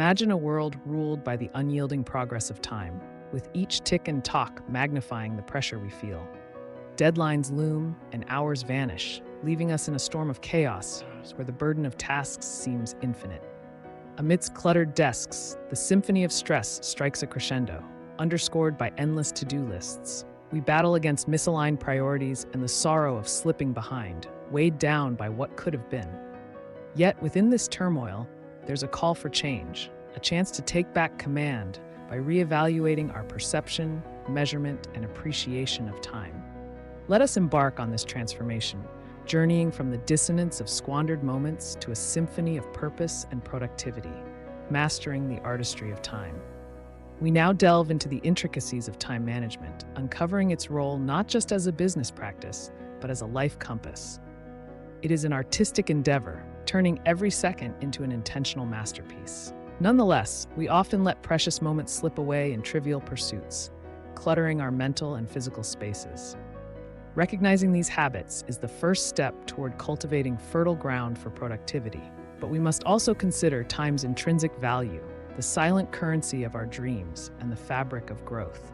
Imagine a world ruled by the unyielding progress of time, with each tick and tock magnifying the pressure we feel. Deadlines loom and hours vanish, leaving us in a storm of chaos where the burden of tasks seems infinite. Amidst cluttered desks, the symphony of stress strikes a crescendo, underscored by endless to-do lists. We battle against misaligned priorities and the sorrow of slipping behind, weighed down by what could have been. Yet within this turmoil, there's a call for change, a chance to take back command by reevaluating our perception, measurement, and appreciation of time. Let us embark on this transformation, journeying from the dissonance of squandered moments to a symphony of purpose and productivity, mastering the artistry of time. We now delve into the intricacies of time management, uncovering its role not just as a business practice, but as a life compass. It is an artistic endeavor, turning every second into an intentional masterpiece. Nonetheless, we often let precious moments slip away in trivial pursuits, cluttering our mental and physical spaces. Recognizing these habits is the first step toward cultivating fertile ground for productivity. But we must also consider time's intrinsic value, the silent currency of our dreams and the fabric of growth.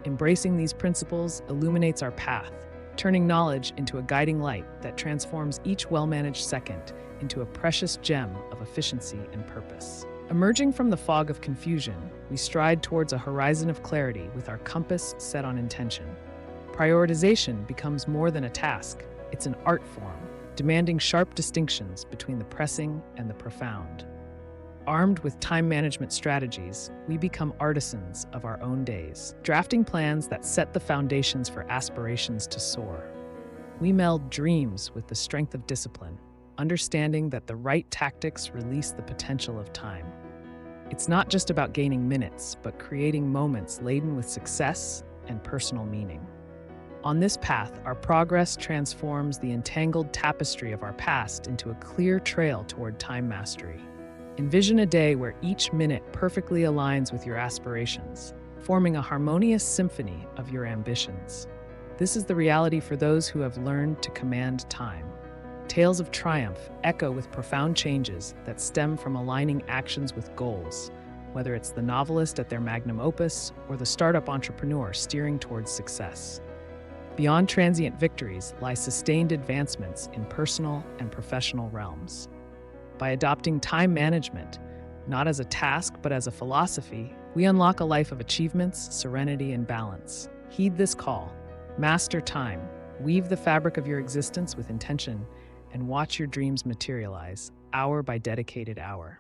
Embracing these principles illuminates our path, turning knowledge into a guiding light that transforms each well-managed second into a precious gem of efficiency and purpose. Emerging from the fog of confusion, we stride towards a horizon of clarity with our compass set on intention. Prioritization becomes more than a task, it's an art form, demanding sharp distinctions between the pressing and the profound. Armed with time management strategies, we become artisans of our own days, drafting plans that set the foundations for aspirations to soar. We meld dreams with the strength of discipline, understanding that the right tactics release the potential of time. It's not just about gaining minutes, but creating moments laden with success and personal meaning. On this path, our progress transforms the entangled tapestry of our past into a clear trail toward time mastery. Envision a day where each minute perfectly aligns with your aspirations, forming a harmonious symphony of your ambitions. This is the reality for those who have learned to command time. Tales of triumph echo with profound changes that stem from aligning actions with goals, whether it's the novelist at their magnum opus or the startup entrepreneur steering towards success. Beyond transient victories lie sustained advancements in personal and professional realms. By adopting time management, not as a task but as a philosophy, we unlock a life of achievements, serenity, and balance. Heed this call. Master time. Weave the fabric of your existence with intention and watch your dreams materialize, hour by dedicated hour.